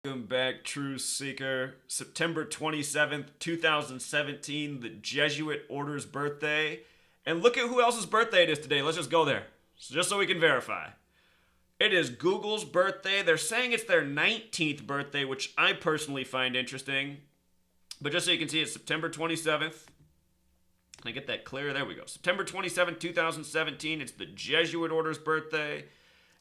Welcome back, Truth Seeker. September 27th, 2017, the Jesuit Order's birthday. And look at who else's birthday it is today. Let's just go there, just so we can verify. It is Google's birthday. They're saying it's their 19th birthday, which I personally find interesting. But just so you can see, it's September 27th. Can I get that clear? There we go. September 27th, 2017. It's the Jesuit Order's birthday.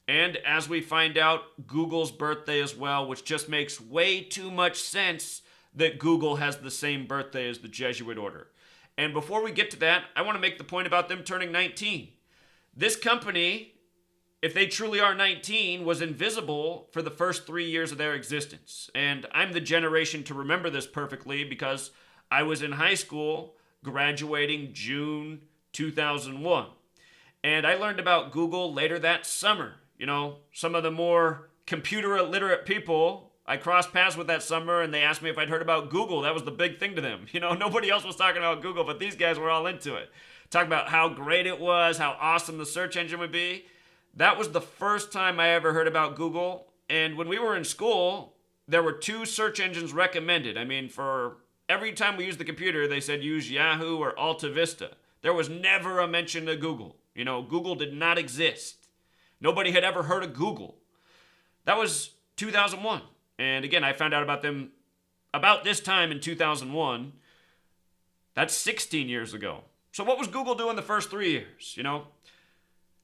And as we find out, Google's birthday as well, which just makes way too much sense that Google has the same birthday as the Jesuit Order. And before we get to that, I want to make the point about them turning 19. This company, if they truly are 19, was invisible for the first 3 years of their existence. And I'm the generation to remember this perfectly because I was in high school, graduating June 2001. And I learned about Google later that summer. You know, some of the more computer illiterate people I crossed paths with that summer, and they asked me if I'd heard about Google. That was the big thing to them. You know, nobody else was talking about Google, but these guys were all into it. Talking about how great it was, how awesome the search engine would be. That was the first time I ever heard about Google. And when we were in school, there were two search engines recommended. I mean, for every time we used the computer, they said use Yahoo or Alta Vista. There was never a mention of Google. You know, Google did not exist. Nobody had ever heard of Google. That was 2001. And again, I found out about them about this time in 2001. That's 16 years ago. So what was Google doing the first 3 years, you know?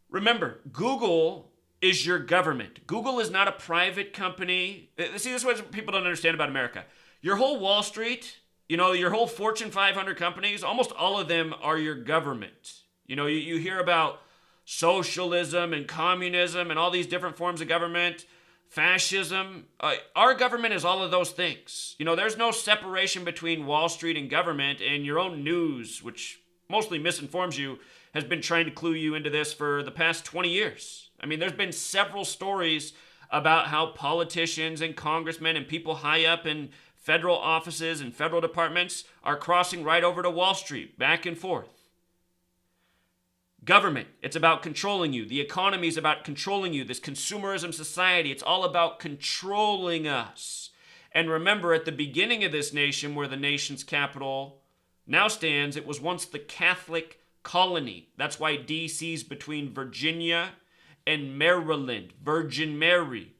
Remember, Google is your government. Google is not a private company. See, this is what people don't understand about America. Your whole Wall Street, you know, your whole Fortune 500 companies, almost all of them are your government. You know, you hear about socialism and communism and all these different forms of government, fascism. Our government is all of those things. You know, there's no separation between Wall Street and government, and your own news, which mostly misinforms you, has been trying to clue you into this for the past 20 years. I mean, there's been several stories about how politicians and congressmen and people high up in federal offices and federal departments are crossing right over to Wall Street, back and forth. Government, it's about controlling you. The economy is about controlling you. This consumerism society, it's all about controlling us. And remember, at the beginning of this nation, where the nation's capital now stands, it was once the Catholic colony. That's why DC's between Virginia and Maryland, Virgin Mary.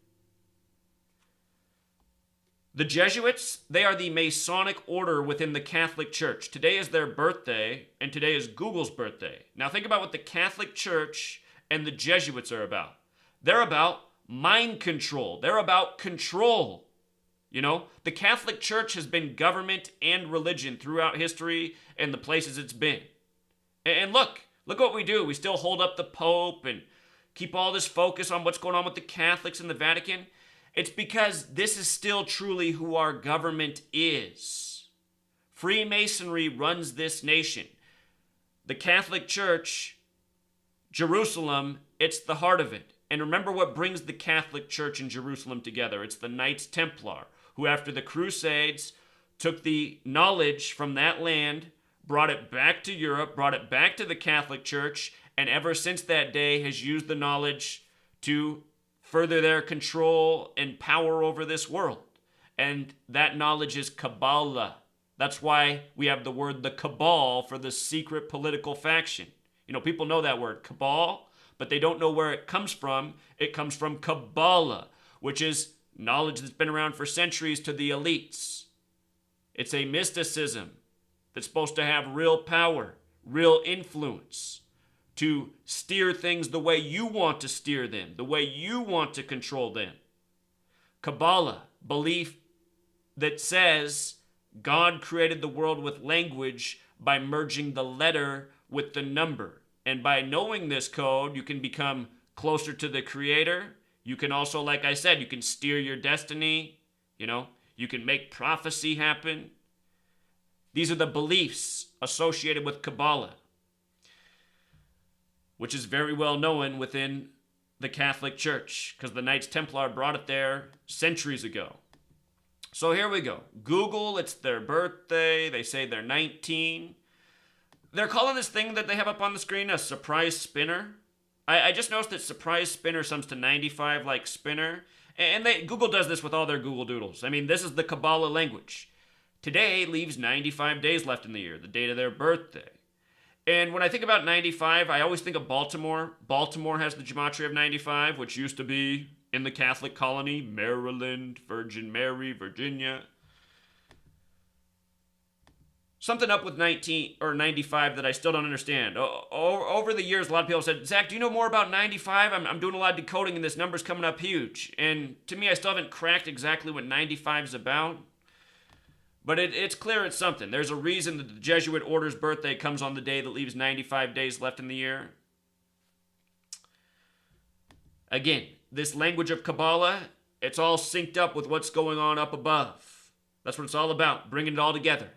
The Jesuits, they are the Masonic order within the Catholic Church. Today is their birthday, and today is Google's birthday. Now think about what the Catholic Church and the Jesuits are about. They're about mind control. They're about control. You know, the Catholic Church has been government and religion throughout history and the places it's been. And look what we do. We still hold up the Pope and keep all this focus on what's going on with the Catholics and the Vatican. It's because this is still truly who our government is. Freemasonry runs this nation. The Catholic Church, Jerusalem, it's the heart of it. And remember what brings the Catholic Church in Jerusalem together. It's the Knights Templar, who after the Crusades took the knowledge from that land, brought it back to Europe, brought it back to the Catholic Church, and ever since that day has used the knowledge to further their control and power over this world. And that knowledge is Kabbalah. That's why we have the word the cabal for the secret political faction. You know, people know that word, cabal, but they don't know where it comes from. It comes from Kabbalah, which is knowledge that's been around for centuries to the elites. It's a mysticism that's supposed to have real power, real influence, to steer things the way you want to steer them, the way you want to control them. Kabbalah, belief that says God created the world with language by merging the letter with the number. And by knowing this code, you can become closer to the Creator. You can also, like I said, you can steer your destiny. You know, you can make prophecy happen. These are the beliefs associated with Kabbalah, which is very well known within the Catholic Church because the Knights Templar brought it there centuries ago. So here we go. Google, it's their birthday. They say they're 19. They're calling this thing that they have up on the screen a surprise spinner. I just noticed that surprise spinner sums to 95 like spinner, And Google does this with all their Google Doodles. I mean, this is the Kabbalah language. Today leaves 95 days left in the year, the date of their birthday. And when I think about 95, I always think of Baltimore. Baltimore has the gematria of 95, which used to be in the Catholic colony, Maryland, Virgin Mary, Virginia. Something up with 19 or 95 that I still don't understand. Over the years, a lot of people said, Zach, do you know more about 95? I'm doing a lot of decoding and this number's coming up huge. And to me, I still haven't cracked exactly what 95 is about. But it's clear it's something. There's a reason that the Jesuit order's birthday comes on the day that leaves 95 days left in the year. Again, this language of Kabbalah, it's all synced up with what's going on up above. That's what it's all about, bringing it all together.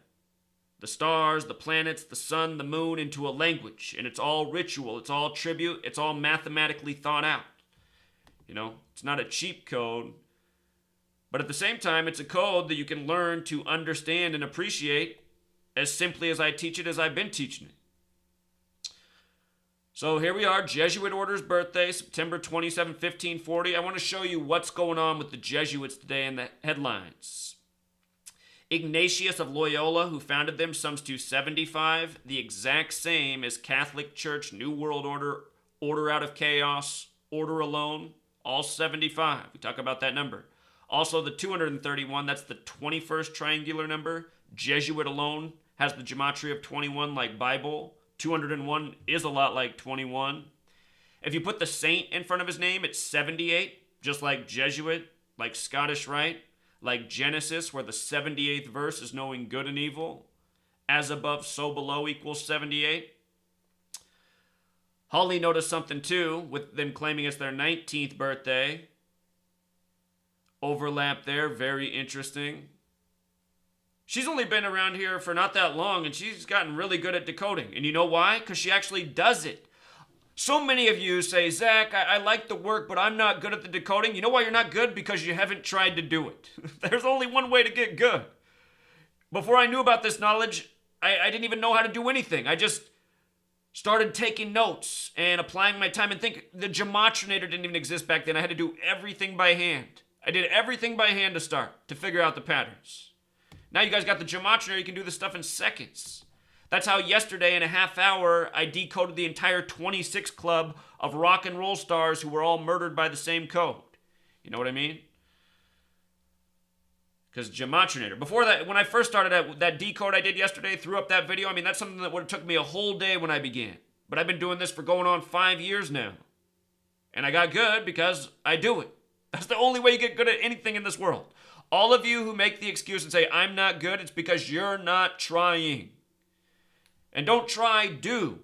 The stars, the planets, the sun, the moon into a language. And it's all ritual, it's all tribute, it's all mathematically thought out. You know, it's not a cheap code. But at the same time, it's a code that you can learn to understand and appreciate as simply as I teach it, as I've been teaching it. So here we are, Jesuit order's birthday, September 27, 1540. I want to show you what's going on with the Jesuits today in the headlines. Ignatius of Loyola, who founded them, sums to 75, the exact same as Catholic Church, New World Order, Order out of Chaos, Order Alone, all 75. We talk about that number. Also, the 231, that's the 21st triangular number. Jesuit alone has the gematria of 21 like Bible. 201 is a lot like 21. If you put the saint in front of his name, it's 78, just like Jesuit, like Scottish Rite, like Genesis, where the 78th verse is knowing good and evil. As above, so below equals 78. Hawley noticed something too, with them claiming it's their 19th birthday. Overlap there, very interesting. She's only been around here for not that long, and she's gotten really good at decoding. And you know why? Because she actually does it. So many of you say, Zach, I like the work, but I'm not good at the decoding. You know why you're not good? Because you haven't tried to do it. There's only one way to get good. Before I knew about this knowledge, I didn't even know how to do anything. I just started taking notes and applying my time and think the gematrinator didn't even exist back then. I had to do everything by hand. I did everything by hand to start, to figure out the patterns. Now you guys got the gematrinator, you can do this stuff in seconds. That's how yesterday in a half hour, I decoded the entire 26 club of rock and roll stars who were all murdered by the same code. You know what I mean? Because gematrinator. Before that, when I first started that decode I did yesterday, threw up that video, I mean, that's something that would have took me a whole day when I began. But I've been doing this for going on 5 years now. And I got good because I do it. That's the only way you get good at anything in this world. All of you who make the excuse and say, I'm not good, it's because you're not trying. And don't try, do.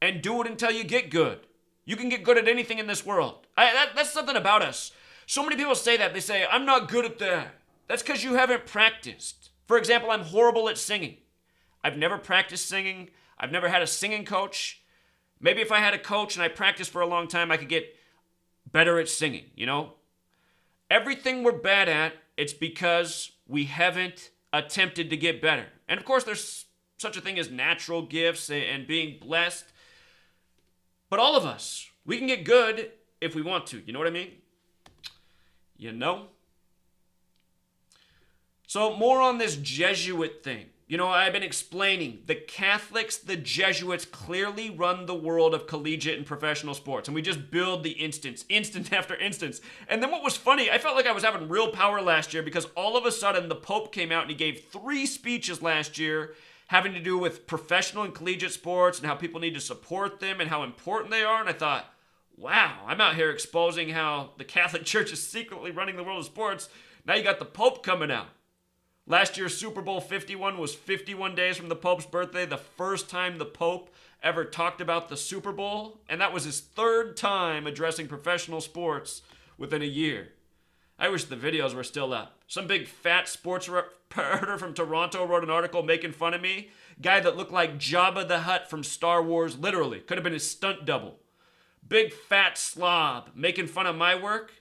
And do it until you get good. You can get good at anything in this world. That's something about us. So many people say that. They say, I'm not good at that. That's because you haven't practiced. For example, I'm horrible at singing. I've never practiced singing. I've never had a singing coach. Maybe if I had a coach and I practiced for a long time, I could get better at singing, you know? Everything we're bad at, it's because we haven't attempted to get better. And of course, there's such a thing as natural gifts and being blessed. But all of us, we can get good if we want to. You know what I mean? You know? So more on this Jesuit thing. You know, I've been explaining the Catholics, the Jesuits clearly run the world of collegiate and professional sports. And we just build the instant after instance. And then what was funny, I felt like I was having real power last year because all of a sudden the Pope came out and he gave 3 speeches last year having to do with professional and collegiate sports and how people need to support them and how important they are. And I thought, wow, I'm out here exposing how the Catholic Church is secretly running the world of sports. Now you got the Pope coming out. Last year's Super Bowl 51 was 51 days from the Pope's birthday, the first time the Pope ever talked about the Super Bowl, and that was his 3rd time addressing professional sports within a year. I wish the videos were still up. Some big fat sports reporter from Toronto wrote an article making fun of me. Guy that looked like Jabba the Hutt from Star Wars, literally. Could have been his stunt double. Big fat slob making fun of my work.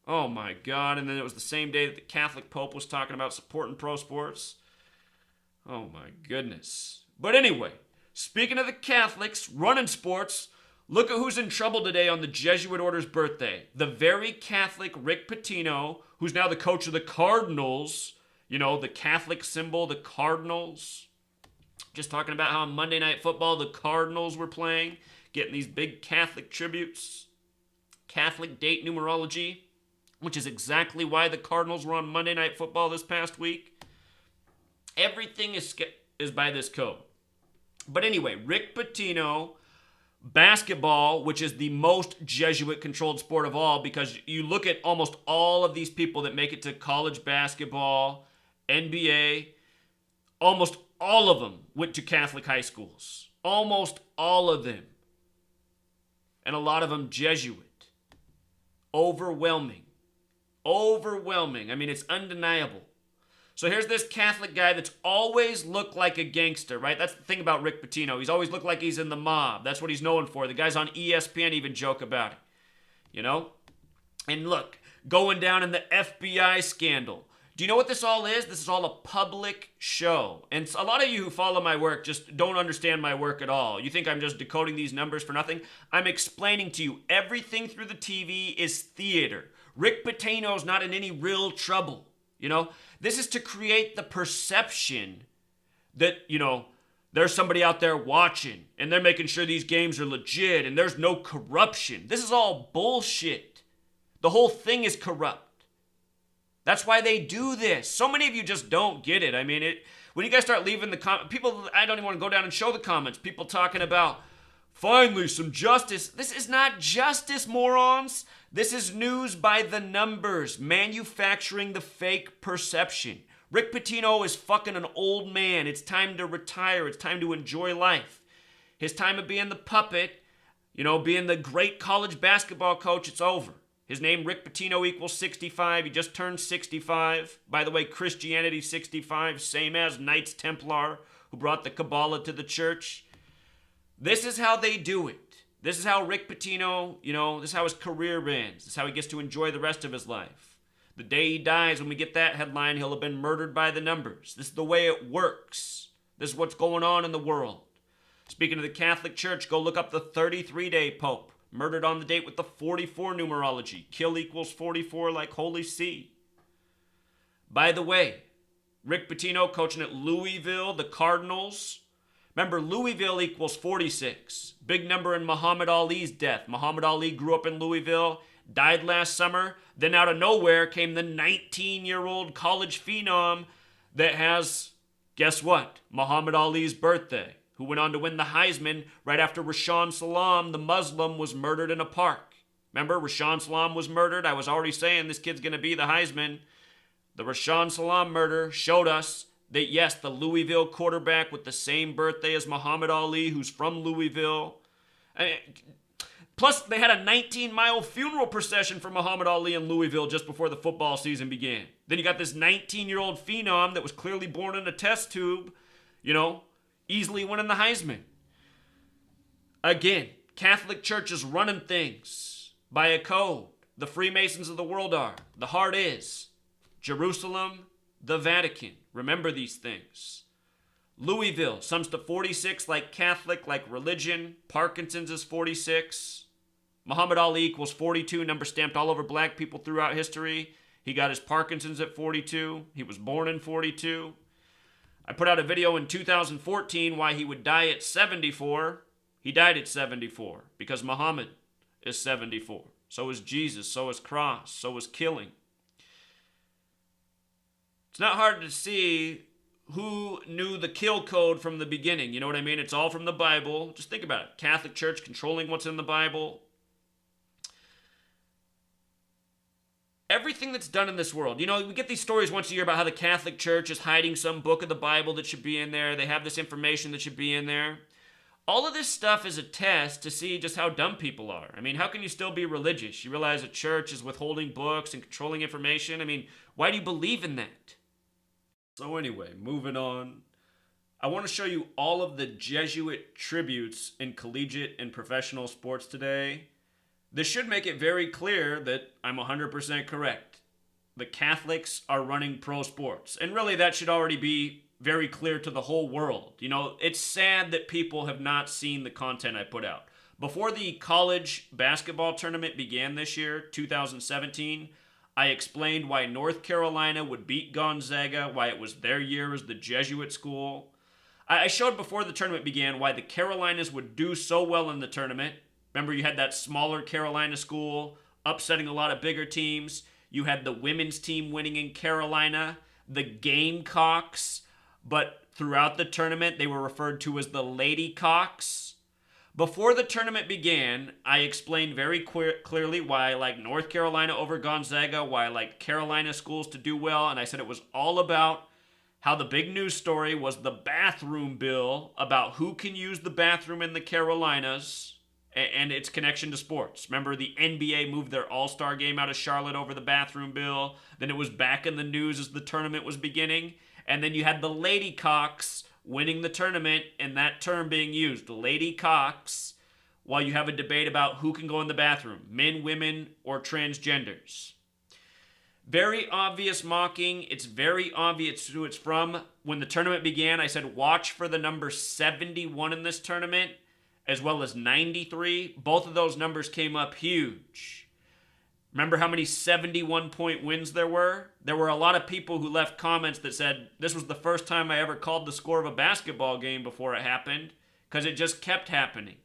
Oh my God, and then it was the same day that the Catholic Pope was talking about supporting pro sports. Oh my goodness. But anyway, speaking of the Catholics running sports, Look at who's in trouble today on the Jesuit Order's birthday. The very Catholic Rick Pitino, who's now the coach of the Cardinals. You know, the Catholic symbol, the Cardinals. Just talking about how on Monday Night Football, the Cardinals were playing, getting these big Catholic tributes. Catholic date numerology, which is exactly why the Cardinals were on Monday Night Football this past week. Everything is by this code. But anyway, Rick Pitino, basketball, which is the most Jesuit-controlled sport of all, because you look at almost all of these people that make it to college basketball, NBA, almost all of them went to Catholic high schools. Almost all of them. And a lot of them Jesuit. Overwhelming. I mean, it's undeniable. So here's this Catholic guy that's always looked like a gangster, right? That's the thing about Rick Pitino. He's always looked like he's in the mob. That's what he's known for. The guys on ESPN even joke about it, you know? And look, going down in the FBI scandal. Do you know what this all is? This is all a public show. And a lot of you who follow my work just don't understand my work at all. You think I'm just decoding these numbers for nothing? I'm explaining to you everything through the TV is theater. Rick Pitino's not in any real trouble, you know? This is to create the perception that, you know, there's somebody out there watching and they're making sure these games are legit and there's no corruption. This is all bullshit. The whole thing is corrupt. That's why they do this. So many of you just don't get it. I mean, when you guys start leaving the comments, people, I don't even want to go down and show the comments. People talking about, finally, some justice. This is not justice, morons. This is news by the numbers, manufacturing the fake perception. Rick Pitino is fucking an old man. It's time to retire. It's time to enjoy life. His time of being the puppet, you know, being the great college basketball coach, it's over. His name, Rick Pitino, equals 65. He just turned 65. By the way, Christianity 65, same as Knights Templar, who brought the Kabbalah to the church. This is how they do it. This is how Rick Pitino, you know, this is how his career ends. This is how he gets to enjoy the rest of his life. The day he dies, when we get that headline, he'll have been murdered by the numbers. This is the way it works. This is what's going on in the world. Speaking of the Catholic Church, go look up the 33-day Pope. Murdered on the date with the 44 numerology. Kill equals 44 like Holy See. By the way, Rick Pitino coaching at Louisville, the Cardinals. Remember, Louisville equals 46. Big number in Muhammad Ali's death. Muhammad Ali grew up in Louisville, died last summer. Then out of nowhere came the 19-year-old college phenom that has, guess what? Muhammad Ali's birthday, who went on to win the Heisman right after Rashaan Salam, the Muslim, was murdered in a park. Remember, Rashaan Salam was murdered? I was already saying this kid's going to be the Heisman. The Rashaan Salam murder showed us that, yes, the Louisville quarterback with the same birthday as Muhammad Ali, who's from Louisville. Plus, they had a 19-mile funeral procession for Muhammad Ali in Louisville just before the football season began. Then you got this 19-year-old phenom that was clearly born in a test tube, you know, easily winning the Heisman. Again, Catholic Church is running things by a code. The Freemasons of the world are. The heart is Jerusalem, the Vatican. Remember these things. Louisville sums to 46 like Catholic, like religion. Parkinson's is 46. Muhammad Ali equals 42, number stamped all over black people throughout history. He got his Parkinson's at 42. He was born in 42. I put out a video in 2014 why he would die at 74. He died at 74 because Muhammad is 74. So is Jesus. So is cross. So is killing. It's not hard to see who knew the kill code from the beginning. You know what I mean? It's all from the Bible. Just think about it. Catholic Church controlling what's in the Bible. Everything that's done in this world. You know, we get these stories once a year about how the Catholic Church is hiding some book of the Bible that should be in there. They have this information that should be in there. All of this stuff is a test to see just how dumb people are. I mean, how can you still be religious? You realize a church is withholding books and controlling information. I mean, why do you believe in that? So anyway, moving on. I want to show you all of the Jesuit tributes in collegiate and professional sports today. This should make it very clear that I'm 100% correct. The Catholics are running pro sports. And really, that should already be very clear to the whole world. You know, it's sad that people have not seen the content I put out. Before the college basketball tournament began this year, 2017, I explained why North Carolina would beat Gonzaga, why it was their year as the Jesuit school. I showed before the tournament began why the Carolinas would do so well in the tournament. Remember, you had that smaller Carolina school upsetting a lot of bigger teams. You had the women's team winning in Carolina, the Gamecocks, but throughout the tournament they were referred to as the Ladycocks. Before the tournament began, I explained very clearly why I like North Carolina over Gonzaga, why I like Carolina schools to do well, and I said it was all about how the big news story was the bathroom bill about who can use the bathroom in the Carolinas and its connection to sports. Remember, the NBA moved their All-Star game out of Charlotte over the bathroom bill. Then it was back in the news as the tournament was beginning. And then you had the Ladycocks winning the tournament and that term being used, Ladycocks, while you have a debate about who can go in the bathroom, men, women, or transgenders. Very obvious mocking. It's very obvious who it's from. When the tournament began, I said watch for the number 71 in this tournament, as well as 93. Both of those numbers came up huge. Remember how many 71-point wins there were? There were a lot of people who left comments that said, this was the first time I ever called the score of a basketball game before it happened, because it just kept happening.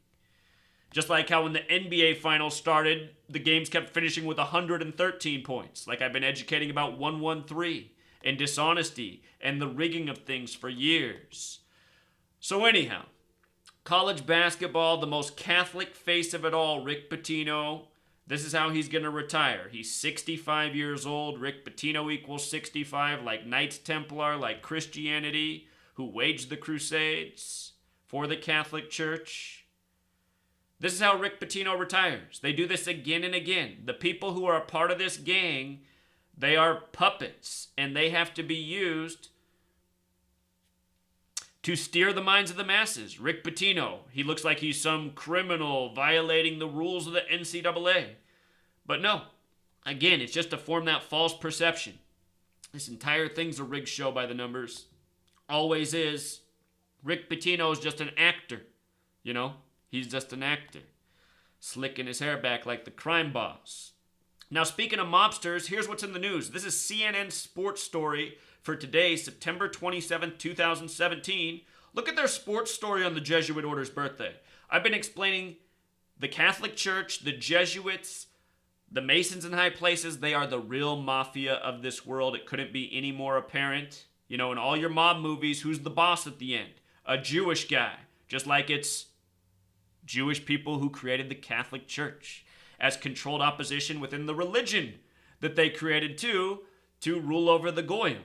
Just like how when the NBA Finals started, the games kept finishing with 113 points, like I've been educating about 113 and dishonesty and the rigging of things for years. So anyhow, college basketball, the most Catholic face of it all, Rick Pitino. This is how he's going to retire. He's 65 years old. Rick Pitino equals 65, like Knights Templar, like Christianity, who waged the Crusades for the Catholic Church. This is how Rick Pitino retires. They do this again and again. The people who are a part of this gang, they are puppets, and they have to be used to steer the minds of the masses. Rick Pitino, he looks like he's some criminal violating the rules of the NCAA. But no, again, it's just to form that false perception. This entire thing's a rigged show by the numbers. Always is. Rick Pitino is just an actor, you know? He's just an actor, slicking his hair back like the crime boss. Now, speaking of mobsters, here's what's in the news. This is CNN sports story for today, September 27th, 2017. Look at their sports story on the Jesuit Order's birthday. I've been explaining the Catholic Church, the Jesuits, the Masons in high places. They are the real mafia of this world. It couldn't be any more apparent. You know, in all your mob movies, who's the boss at the end? A Jewish guy, just like it's Jewish people who created the Catholic Church as controlled opposition within the religion that they created to rule over the Goyim.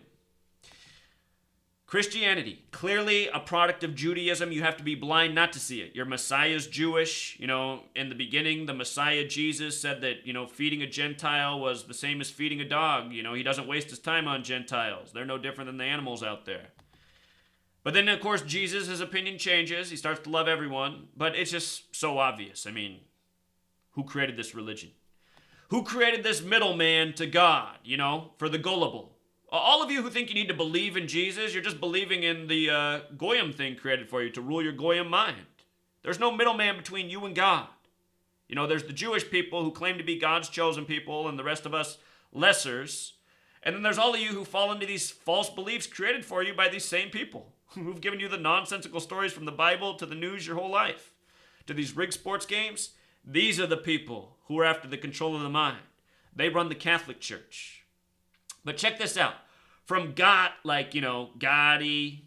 Christianity, clearly a product of Judaism. You have to be blind not to see it. Your Messiah's Jewish. You know, in the beginning, the Messiah Jesus said that, you know, feeding a Gentile was the same as feeding a dog. You know, he doesn't waste his time on Gentiles. They're no different than the animals out there. But then, of course, Jesus, his opinion changes. He starts to love everyone. But it's just so obvious. I mean, who created this religion? Who created this middleman to God, you know, for the gullible? All of you who think you need to believe in Jesus, you're just believing in the Goyim thing created for you to rule your Goyim mind. There's no middleman between you and God. You know, there's the Jewish people who claim to be God's chosen people and the rest of us lessers. And then there's all of you who fall into these false beliefs created for you by these same people who've given you the nonsensical stories from the Bible to the news your whole life, to these rigged sports games. These are the people who are after the control of the mind. They run the Catholic Church. But check this out. From got, like, you know, Gotti.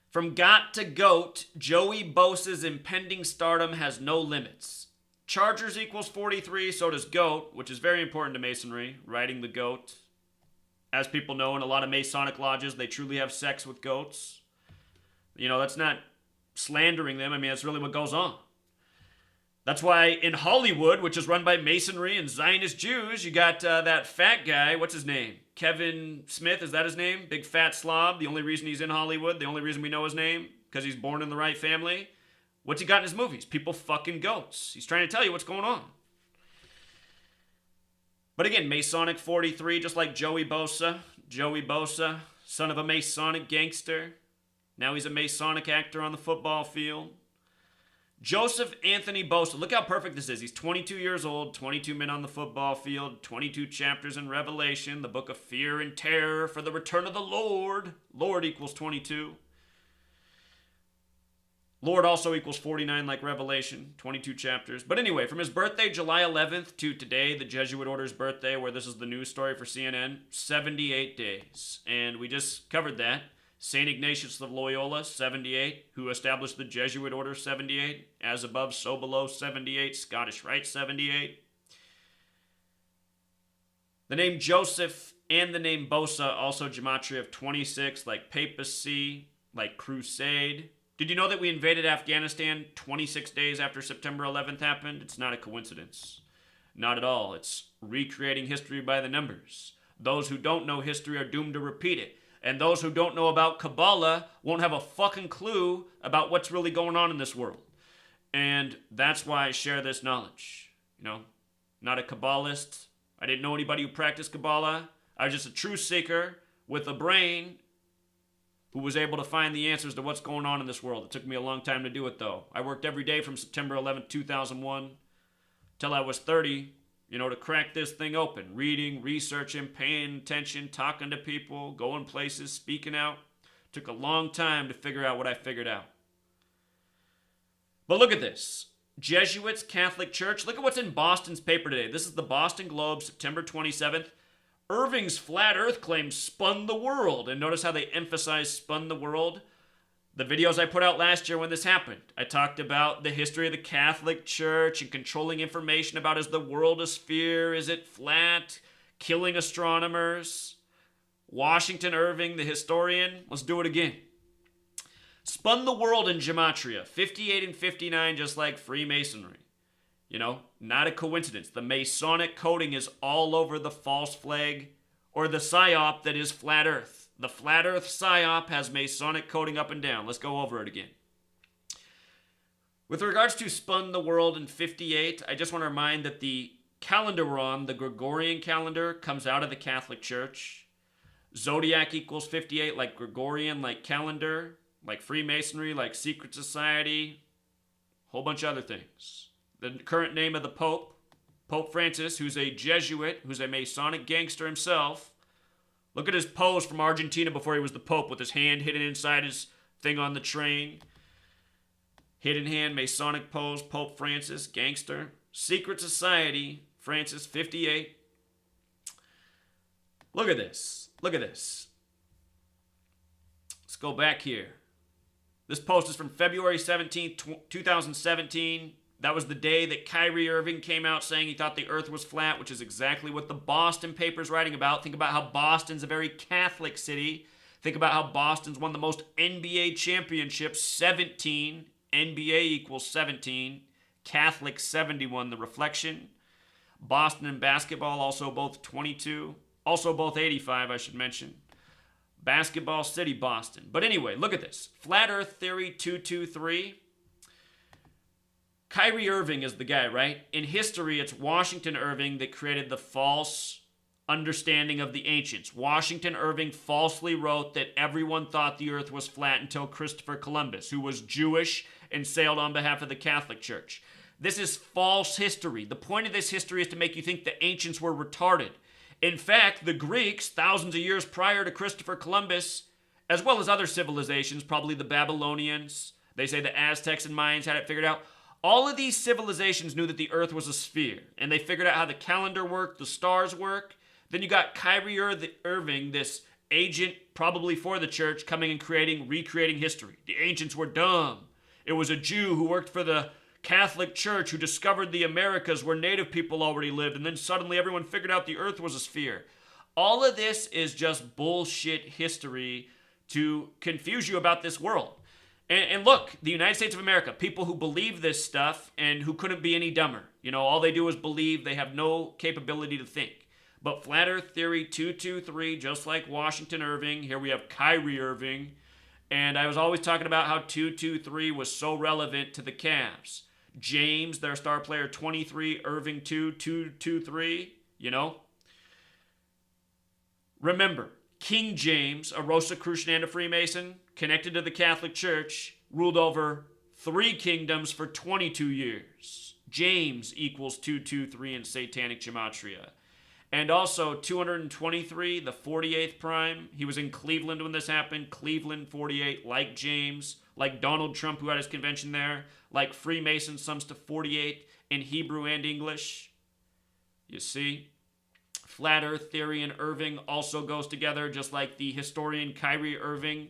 From got to goat, Joey Bosa's impending stardom has no limits. Chargers equals 43, so does goat, which is very important to Masonry, riding the goat. As people know, in a lot of Masonic lodges, they truly have sex with goats. You know, that's not slandering them. I mean, that's really what goes on. That's why in Hollywood, which is run by Masonry and Zionist Jews, you got that fat guy. What's his name? Kevin Smith, is that his name? Big fat slob. The only reason he's in Hollywood, the only reason we know his name, because he's born in the right family. What's he got in his movies? People fucking goats. He's trying to tell you what's going on. But again, Masonic 43, just like Joey Bosa. Joey Bosa, son of a Masonic gangster. Now he's a Masonic actor on the football field. Joseph Anthony Bosa. Look how perfect this is. He's 22 years old, 22 men on the football field, 22 chapters in Revelation, the book of fear and terror for the return of the Lord. Lord equals 22. Lord also equals 49 like Revelation, 22 chapters. But anyway, from his birthday, July 11th, to today, the Jesuit order's birthday, where this is the news story for CNN, 78 days. And we just covered that. St. Ignatius of Loyola, 78, who established the Jesuit order, 78. As above, so below, 78. Scottish Rite, 78. The name Joseph and the name Bosa, also gematria of 26, like papacy, like crusade. Did you know that we invaded Afghanistan 26 days after September 11th happened? It's not a coincidence. Not at all. It's recreating history by the numbers. Those who don't know history are doomed to repeat it. And those who don't know about Kabbalah won't have a fucking clue about what's really going on in this world. And that's why I share this knowledge. You know, not a Kabbalist. I didn't know anybody who practiced Kabbalah. I was just a truth seeker with a brain who was able to find the answers to what's going on in this world. It took me a long time to do it, though. I worked every day from September 11th, 2001 till I was 30, to crack this thing open. Reading, researching, paying attention, talking to people, going places, speaking out. Took a long time to figure out what I figured out. But look at this. Jesuits, Catholic Church. Look at what's in Boston's paper today. This is the Boston Globe, September 27th. Irving's flat earth claim spun the world. And notice how they emphasize spun the world. The videos I put out last year when this happened, I talked about the history of the Catholic Church and controlling information about, is the world a sphere? Is it flat? Killing astronomers. Washington Irving, the historian. Let's do it again. Spun the world in gematria. 58 and 59, just like Freemasonry. Not a coincidence. The Masonic coding is all over the false flag or the psyop that is flat earth. The flat earth psyop has Masonic coding up and down. Let's go over it again. With regards to spun the world in 58, I just want to remind that the calendar we're on, the Gregorian calendar, comes out of the Catholic Church. Zodiac equals 58, like Gregorian, like calendar, like Freemasonry, like secret society, whole bunch of other things. The current name of the Pope, Pope Francis, who's a Jesuit, who's a Masonic gangster himself. Look at his pose from Argentina before he was the Pope, with his hand hidden inside his thing on the train. Hidden hand, Masonic pose, Pope Francis, gangster. Secret society, Francis, 58. Look at this. Look at this. Let's go back here. This post is from February 17th, 2017. That was the day that Kyrie Irving came out saying he thought the earth was flat, which is exactly what the Boston paper's writing about. Think about how Boston's a very Catholic city. Think about how Boston's won the most NBA championships, 17. NBA equals 17. Catholic 71, the reflection. Boston in basketball, also both 22. Also both 85, I should mention. Basketball city, Boston. But anyway, look at this. Flat Earth Theory 223. Kyrie Irving is the guy, right? In history, it's Washington Irving that created the false understanding of the ancients. Washington Irving falsely wrote that everyone thought the earth was flat until Christopher Columbus, who was Jewish and sailed on behalf of the Catholic Church. This is false history. The point of this history is to make you think the ancients were retarded. In fact, the Greeks, thousands of years prior to Christopher Columbus, as well as other civilizations, probably the Babylonians, they say the Aztecs and Mayans had it figured out. All of these civilizations knew that the earth was a sphere, and they figured out how the calendar worked, the stars work. Then you got Kyrie Irving, this agent probably for the church, coming and recreating history. The ancients were dumb. It was a Jew who worked for the Catholic Church who discovered the Americas where native people already lived, and then suddenly everyone figured out the earth was a sphere. All of this is just bullshit history to confuse you about this world. And look, the United States of America, people who believe this stuff and who couldn't be any dumber. All they do is believe. They have no capability to think. But Flat Earth Theory 223, just like Washington Irving, here we have Kyrie Irving. And I was always talking about how 223 was so relevant to the Cavs. James, their star player, 23, Irving 223, Remember, King James, a Rosicrucian and a Freemason, connected to the Catholic Church, ruled over 3 kingdoms for 22 years. James equals 223 in Satanic Gematria. And also 223, the 48th prime. He was in Cleveland when this happened. Cleveland 48, like James, like Donald Trump, who had his convention there, like Freemason sums to 48 in Hebrew and English. You see? Flat Earth theory and Irving also goes together, just like the historian Kyrie Irving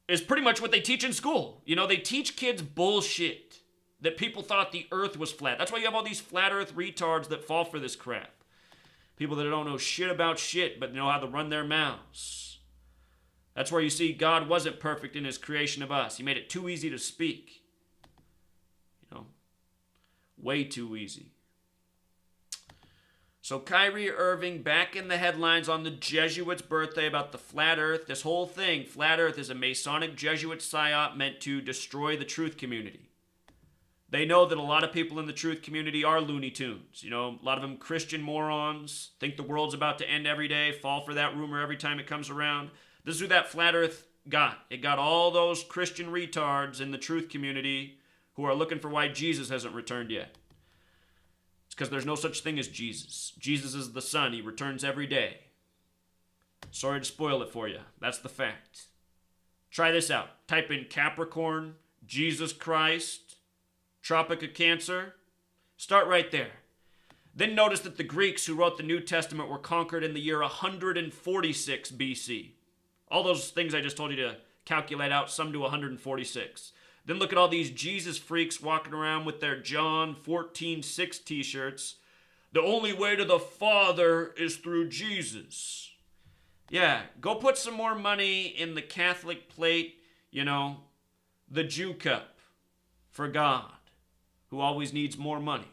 is pretty much what they teach in school. You know, they teach kids bullshit, that people thought the earth was flat. That's why you have all these flat earth retards that fall for this crap. People that don't know shit about shit, but know how to run their mouths. That's where you see God wasn't perfect in his creation of us. He made it too easy to speak. You know, way too easy. So Kyrie Irving back in the headlines on the Jesuits' birthday about the flat earth. This whole thing, flat earth, is a Masonic Jesuit psyop meant to destroy the truth community. They know that a lot of people in the truth community are Looney Tunes. You know, a lot of them Christian morons, think the world's about to end every day, fall for that rumor every time it comes around. This is who that flat earth got. It got all those Christian retards in the truth community who are looking for why Jesus hasn't returned yet. It's because there's no such thing as Jesus. Jesus is the Son. He returns every day. Sorry to spoil it for you. That's the fact. Try this out. Type in Capricorn, Jesus Christ, Tropic of Cancer. Start right there. Then notice that the Greeks who wrote the New Testament were conquered in the year 146 BC. All those things I just told you to calculate out sum to 146. Then look at all these Jesus freaks walking around with their John 14:6 t-shirts. The only way to the Father is through Jesus. Yeah, go put some more money in the Catholic plate, you know, the Jew cup for God, who always needs more money.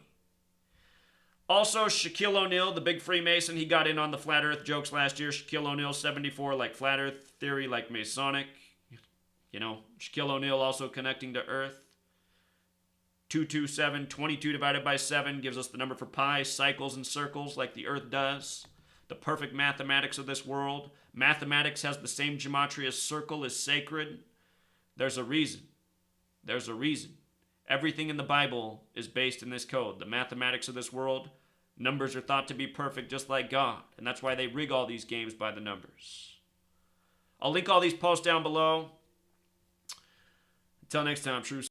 Also, Shaquille O'Neal, the big Freemason, he got in on the flat earth jokes last year. Shaquille O'Neal, 74, like flat earth theory, like Masonic. You know, Shaquille O'Neal also connecting to Earth. 227, 22 divided by 7 gives us the number for pi, cycles and circles like the Earth does. The perfect mathematics of this world. Mathematics has the same gematria as circle is sacred. There's a reason. There's a reason. Everything in the Bible is based in this code. The mathematics of this world, numbers are thought to be perfect just like God. And that's why they rig all these games by the numbers. I'll link all these posts down below. Until next time, true.